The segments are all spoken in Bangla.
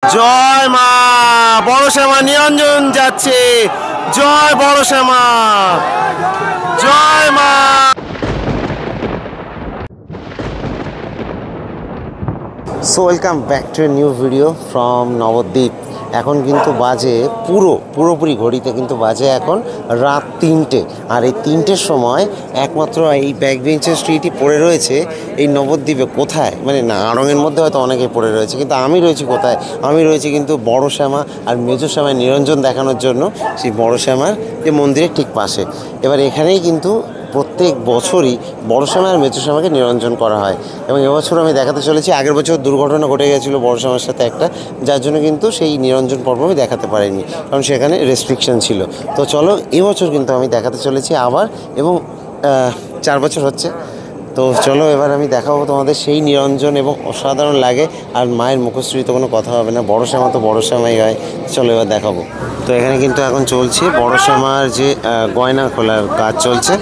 জয় মা বড় শ্যামা নিরঞ্জন যাচ্ছে। জয় বড় শ্যামা, জয় মা। So welcome back to a new video from Nabadwip. এখন কিন্তু বাজে পুরোপুরি ঘড়িতে কিন্তু বাজে এখন রাত 3টে। আর এই 3টের সময় একমাত্র এই ব্যাক বেঞ্চের স্ট্রিটই পড়ে রয়েছে এই নবদ্বীপে। কোথায় মানে না, আড়ংয়ের মধ্যে হয়তো অনেকে পড়ে রয়েছে, কিন্তু আমি রয়েছি কোথায়? আমি রয়েছি কিন্তু বড় শ্যামা আর মেজো শ্যামায় নিরঞ্জন দেখানোর জন্য সেই বড় শ্যামার যে মন্দিরের ঠিক পাশে। এবার এখানেই কিন্তু প্রত্যেক বছরই বড় শ্যামা আর মেজো শ্যামাকে নিরঞ্জন করা হয় এবং এবছর আমি দেখাতে চলেছি। আগের বছর দুর্ঘটনা ঘটে গেছিলো বড় শ্যামার সাথে একটা, যার জন্য কিন্তু সেই নিরঞ্জন পর্ব আমি দেখাতে পারিনি, কারণ সেখানে রেস্ট্রিকশন ছিল। তো চলো এবছর কিন্তু আমি দেখাতে চলেছি আবার, এবং 4 বছর হচ্ছে। তো চলো এবার আমি দেখাবো তোমাদের সেই নিরঞ্জন, এবং অসাধারণ লাগে। আর মায়ের মুখশ্রী তো কোনো কথা হবে না, বড় শ্যামা তো বড় শ্যামাই হয়। চলো এবার দেখাবো। তো এখানে কিন্তু এখন চলছে বড় শ্যামার যে গয়না খোলার কাজ চলছে,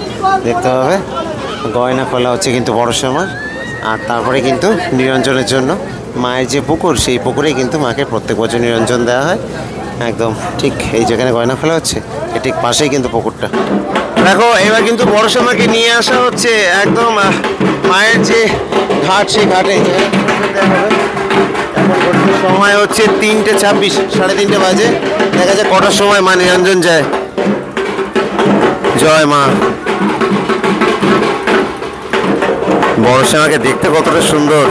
দেখতে হবে। গয়না খোলা হচ্ছে কিন্তু বড় শ্যামার। আর তারপরে কিন্তু নিরঞ্জনের জন্য মায়ের যে পুকুর, সেই পুকুরেই কিন্তু মাকে প্রত্যেক বছর নিরঞ্জন দেওয়া হয়। একদম ঠিক এই যেখানে গয়না খোলা হচ্ছে এর ঠিক পাশেই কিন্তু পুকুরটা। দেখো এবার কিন্তু বড় শ্যামাকে নিয়ে আসা হচ্ছে একদম মায়ের যে ঘাট, সেই ঘাটে। এখন সময় হচ্ছে 3:26, 3:30 বাজে। দেখা যায় কটার সময় মা নিরঞ্জন যায়। জয় মা। বড় শ্যামাকে দেখতে কতটা সুন্দর।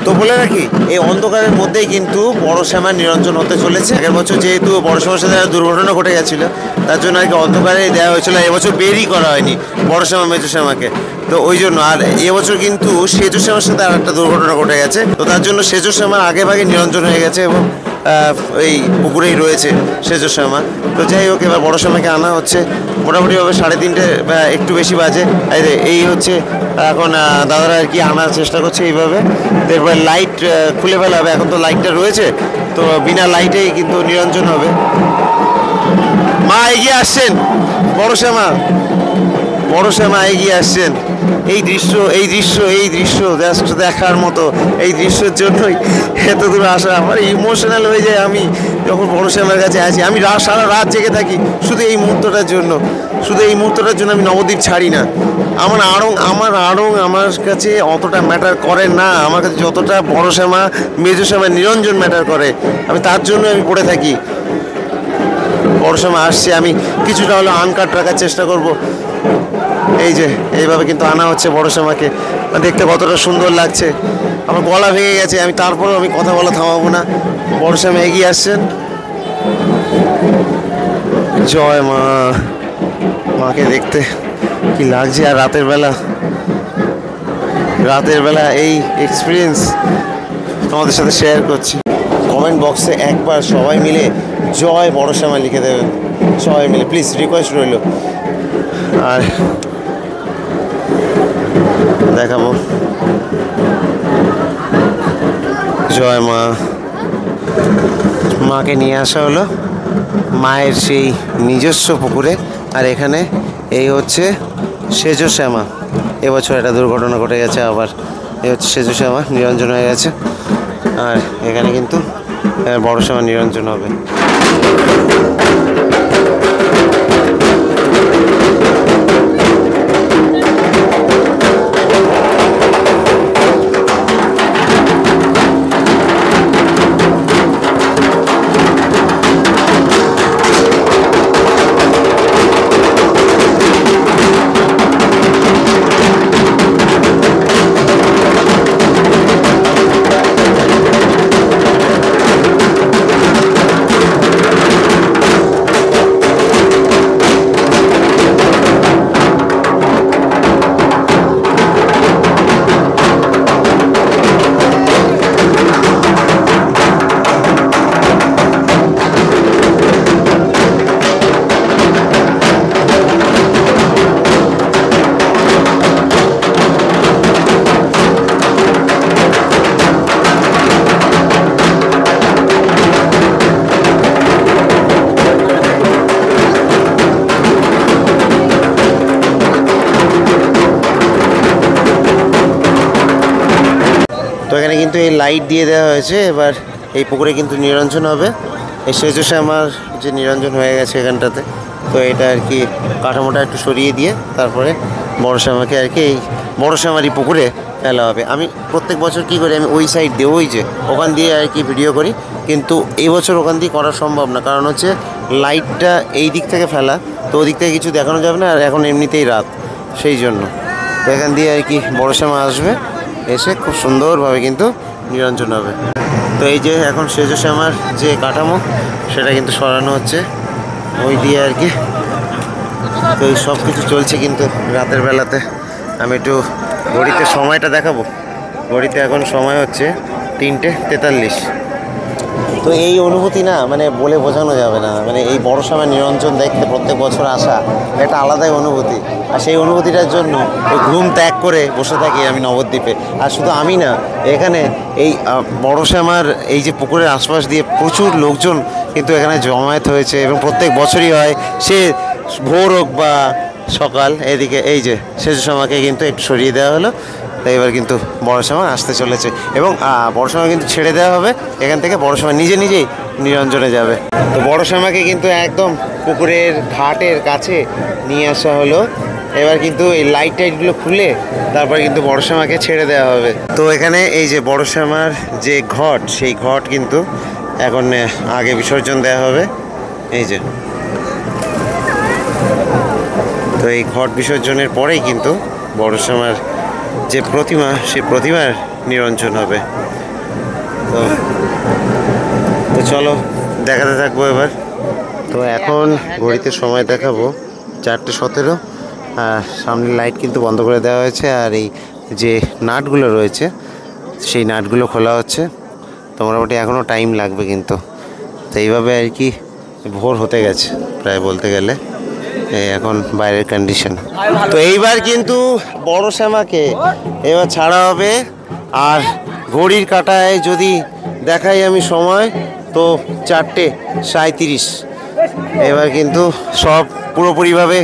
তো বলে রাখি, এই অন্ধকারের মধ্যেই কিন্তু বড় শ্যামার নিরঞ্জন হতে চলেছে। আগের বছর যেহেতু বড় শ্যামার সাথে দুর্ঘটনা ঘটে গেছিলো, তার জন্য আর কি অন্ধকারে দেওয়া হয়েছিল। এবছর বেরই করা হয়নি বড় শ্যামা মেজো শ্যামাকে, তো ওই জন্য। আর এবছর কিন্তু সেজো শ্যামার সাথে আর একটা দুর্ঘটনা ঘটে গেছে, তো তার জন্য সেজো শ্যামার আগে ভাগে নিরঞ্জন হয়ে গেছে এবং এই পুকুরেই রয়েছে সেজো শ্যামা। তো যাই হোক, এবার বড় শ্যামাকে আনা হচ্ছে মোটামুটিভাবে 3:30 বা একটু বেশি বাজে। এই হচ্ছে এখন দাদারা আর কি আনার চেষ্টা করছে এইভাবে। এরপরে লাইট খুলে ফেলা হবে। এখন তো লাইটটা রয়েছে, তো বিনা লাইটেই কিন্তু নিরঞ্জন হবে। মা এগিয়ে আসছেন, বড় শ্যামা, বড় শ্যামা এগিয়ে আসছেন। এই দৃশ্য দেখার মতো। এই দৃশ্যের জন্যই এত দূর আসা। আমার ইমোশনাল হয়ে যায় আমি যখন বড় শ্যামার কাছে আছি। আমি সারা রাত জেগে থাকি শুধু এই মুহূর্তটার জন্য। আমি নবদ্বীপ ছাড়ি না। আমার আড়ং আমার কাছে অতটা ম্যাটার করে না, আমার কাছে যতটা বড় শ্যামা মেজো শ্যামা নিরঞ্জন ম্যাটার করে। আমি তার জন্য আমি পড়ে থাকি। বড় শ্যামা আসছে, আমি কিছুটা হলেও আনকাট রাখার চেষ্টা করব। এই যে এইভাবে কিন্তু আনা হচ্ছে বড় শ্যামাকে। দেখতে কতটা সুন্দর লাগছে। আমার গলা ভেঙে গেছে, তারপরেও আমি কথা বলা থামাবো না। বড় শ্যামা এগিয়ে আসছেন। জয় মা। মাকে দেখতে কি লাগছে। আর রাতের বেলা এই এক্সপিরিয়েন্স তোমাদের সাথে শেয়ার করছি। কমেন্ট বক্সে একবার সবাই মিলে জয় বড় শ্যামা লিখে দেবেন, সবাই মিলে প্লিজ, রিকোয়েস্ট রইল। আর দেখাবো জয় মা। মাকে নিয়ে আসা হলো মায়ের সেই নিজস্ব পুকুরে। আর এখানে এই হচ্ছে সেজো শ্যামা। এবছর একটা দুর্ঘটনা ঘটে গেছে আবার। এই হচ্ছে সেজো শ্যামা, নিরঞ্জন হয়ে গেছে। আর এখানে কিন্তু বড় শ্যামা নিরঞ্জন হবে। লাইট দিয়ে দেওয়া হয়েছে। এবার এই পুকুরে কিন্তু নিরঞ্জন হবে। এই সেজশ্যামার যে নিরঞ্জন হয়ে গেছে এখানটাতে, তো এটা আর কি কাঠামোটা একটু সরিয়ে দিয়ে তারপরে বড়শ্যামাকে আর কি এই বড়শ্যামারই পুকুরে ফেলা হবে। আমি প্রত্যেক বছর কী করি, আমি ওই সাইড দিয়ে ওই যে ওখান দিয়ে আর কি ভিডিও করি, কিন্তু এই বছর ওখান দিয়ে করা সম্ভব না, কারণ হচ্ছে লাইটটা এই দিক থেকে ফেলা, তো ওদিক থেকে কিছু দেখানো যাবে না, আর এখন এমনিতেই রাত, সেই জন্য। তো এখান দিয়ে আর কি বড়শ্যামা আসবে, এসে খুব সুন্দরভাবে কিন্তু নিরঞ্জন হবে। তো এই যে এখন সেজশ্যামার যে কাঠামো সেটা কিন্তু সরানো হচ্ছে ওই দিয়ে আর কি। তো এই সব কিছু চলছে কিন্তু রাতের বেলাতে। আমি একটু ঘড়িতে সময়টা দেখাবো। ঘড়িতে এখন সময় হচ্ছে 3:43। তো এই অনুভূতি না মানে বলে বোঝানো যাবে না, মানে এই বড়শ্যামা নিরঞ্জন দেখতে প্রত্যেক বছর আসা একটা আলাদাই অনুভূতি। আর সেই অনুভূতিটার জন্য ওই ঘুম ত্যাগ করে বসে থাকি আমি নবদ্বীপে। আর শুধু আমি না, এখানে এই বড়শ্যামার এই যে পুকুরের আশপাশ দিয়ে প্রচুর লোকজন কিন্তু এখানে জমায়েত হয়েছে, এবং প্রত্যেক বছরই হয়, সে ভোর হোক বা সকাল। এদিকে এই যে সেজশ্যামাকে কিন্তু একটু সরিয়ে দেওয়া হলো, তাই এবার কিন্তু বড়শ্যামা আসতে চলেছে, এবং বড়শ্যামা কিন্তু ছেড়ে দেওয়া হবে এখান থেকে। বড়শ্যামা নিজে নিজেই নিরঞ্জনে যাবে। তো বড়শ্যামাকে কিন্তু একদম পুকুরের ঘাটের কাছে নিয়ে আসা হলো। এবার কিন্তু এই লাইট টাইটগুলো খুলে তারপর কিন্তু বড়শ্যামাকে ছেড়ে দেওয়া হবে। তো এখানে এই যে বড়শ্যামার যে ঘট, সেই ঘট কিন্তু এখন আগে বিসর্জন দেওয়া হবে। এই যে, তো এই ঘট বিসর্জনের পরেই কিন্তু বড়শ্যামার যে প্রতিমা, সেই প্রতিমার নিরঞ্জন হবে। তো চলো দেখাতে থাকবো এবার। তো এখন ঘড়িতে সময় দেখাবো 4:17, আর সামনের লাইট কিন্তু বন্ধ করে দেওয়া হয়েছে, আর এই যে নাটগুলো রয়েছে সেই নাটগুলো খোলা হচ্ছে। তো মোটামুটি এখনও টাইম লাগবে কিন্তু। তো এইভাবে আর কি ভোর হতে গেছে প্রায় বলতে গেলে, এই এখন বাইরের কন্ডিশন। তো এইবার কিন্তু বড়শ্যামাকে এবার ছাড়া হবে। আর ঘড়ির কাঁটায় যদি দেখাই আমি সময়, তো 4:37। এবার কিন্তু সব পুরোপুরিভাবে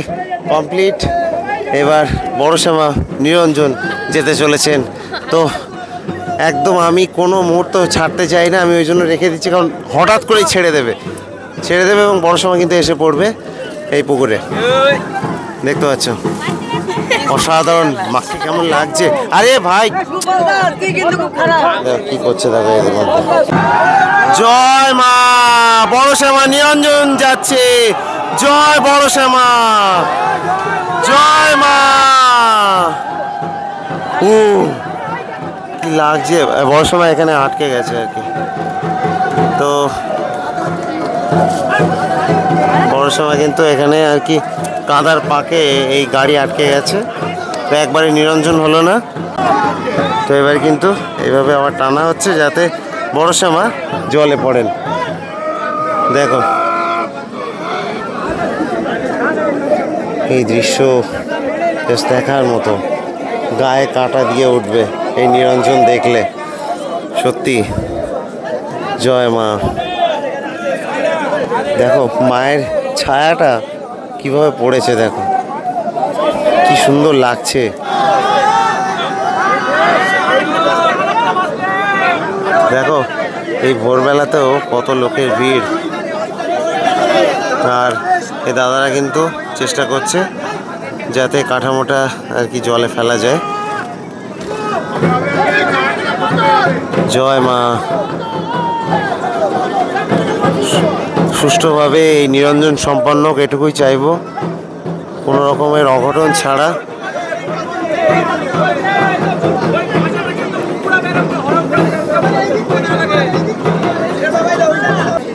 কমপ্লিট। এবার বড়শ্যামা নিরঞ্জন যেতে চলেছেন। তো একদম আমি কোনো মুহূর্ত ছাড়তে চাই না, আমি ওই জন্য রেখে দিচ্ছি, কারণ হঠাৎ করেই ছেড়ে দেবে এবং বড়শ্যামা কিন্তু এসে পড়বে এই পুকুরে। দেখতে পাচ্ছ অসাধারণ, মাকে কেমন লাগছে। আরে ভাই কি করছে দেখো এদের মধ্যে। জয় মা, বড়শ্যামা নিরঞ্জন যাচ্ছে। জয় বড়শ্যামা, জয় মা। কি লাগছে, বড়শ্যামা এখানে আটকে গেছে আর কি। তো বড়শ্যামা কিন্তু এখানে আর কি কাদার পাকে এই গাড়ি আটকে গেছে, তো একবারে নিরঞ্জন হলো না। তো এবার কিন্তু এইভাবে আবার টানা হচ্ছে যাতে বড়শ্যামা জলে পড়েন। দেখো এই দৃশ্য বেশ দেখার মতো, গায়ে কাঁটা দিয়ে উঠবে এই নিরঞ্জন দেখলে, সত্যি। জয় মা। দেখো মায়ের ছায়াটা কিভাবে পড়েছে, দেখো কি সুন্দর লাগছে। দেখো এই ভোরবেলাতেও কত লোকের ভিড়, আর এই দাদারা কিন্তু চেষ্টা করছে যাতে কাঠামোটা আর কি জলে ফেলা যায়। জয় মা। সুষ্ঠুভাবে এই নিরঞ্জন সম্পন্ন হোক, এটুকুই চাইব, কোনো রকমের অঘটন ছাড়া।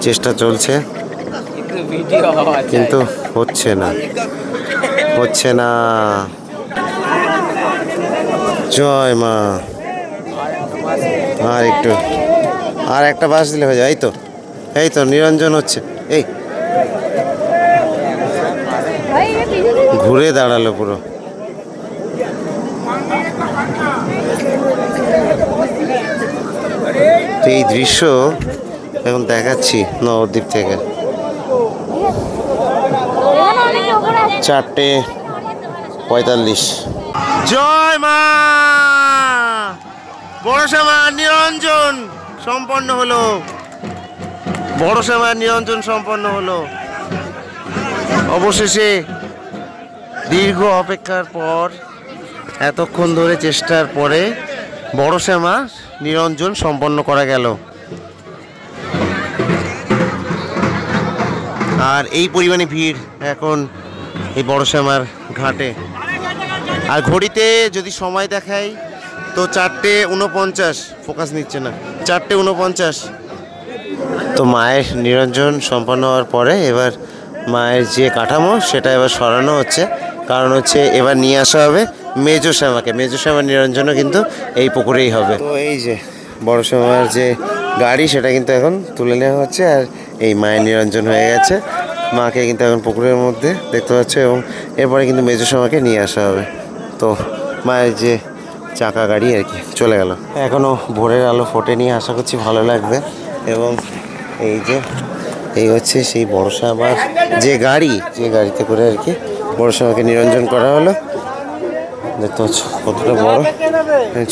চেষ্টা চলছে কিন্তু হচ্ছে না। জয় মা। আর একটু, আর একটা বাস দিলে হয়ে যায়। এই তো নিরঞ্জন হচ্ছে। এই ঘুরে দাঁড়ালো পুরো। তো এই দৃশ্য এখন দেখাচ্ছি নবদ্বীপ থেকে। 4:45। জয় মা, বড় শ্যামা নিরঞ্জন সম্পন্ন হলো, বড় শ্যামা নিরঞ্জন সম্পন্ন হলো। অবশেষে দীর্ঘ অপেক্ষার পর, এতক্ষণ ধরে চেষ্টার পরে বড় শ্যামা নিরঞ্জন সম্পন্ন করা গেল। আর এই পরিমাণে ভিড় এখন এই বড় শ্যামার ঘাটে। আর ঘড়িতে যদি সময় দেখাই তো 4:49, ফোকাস নিচ্ছে না, 4:49। তো মায়ের নিরঞ্জন সম্পন্ন হওয়ার পরে এবার মায়ের যে কাঠামো সেটা এবার সরানো হচ্ছে, কারণ হচ্ছে এবার নিয়ে আসা হবে মেজো শ্যামাকে। মেজো শ্যামার নিরঞ্জনও কিন্তু এই পুকুরেই হবে। তো এই যে বড় শ্যামার যে গাড়ি সেটা কিন্তু এখন তুলে নেওয়া হচ্ছে, আর এই মায়ের নিরঞ্জন হয়ে গেছে। মাকে কিন্তু এখন পুকুরের মধ্যে দেখতে পাচ্ছ, এবং এরপরে কিন্তু মেজো শ্যামাকে নিয়ে আসা হবে। তো মায়ের যে চাকা গাড়ি আর কি চলে গেল। এখনও ভোরের আলো ফোটেনি, আশা করছি ভালো লাগবে। এবং এই হচ্ছে সেই বড় শ্যামার যে গাড়ি, যে গাড়িতে করে আর কি বড় শ্যামাকে নিরঞ্জন করা হলো। দেখতে পাচ্ছ কতটা বড়।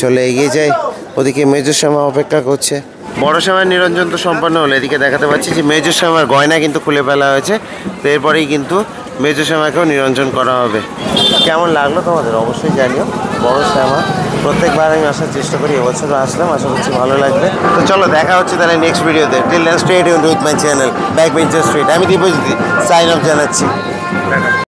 চলে এগিয়ে যাই, ওদিকে মেজো শ্যামা অপেক্ষা করছে। বড় শ্যামার নিরঞ্জন তো সম্পন্ন হলো, এদিকে দেখাতে পাচ্ছি যে মেজো শ্যামার গয়না কিন্তু খুলে ফেলা হয়েছে। তো এরপরেই কিন্তু মেজো শ্যামাকেও নিরঞ্জন করা হবে। কেমন লাগলো তোমাদের অবশ্যই জানিও। বড় শ্যামা প্রত্যেকবার আমি আসার চেষ্টা করি, এবছরও আসলাম, আশা করছি ভালো লাগবে। তো চলো দেখা হচ্ছে তাহলে নেক্সট ভিডিওতে। Till then stay tuned with my channel backbencher street. আমি দীপজিৎ সাইন অফ জানাচ্ছি।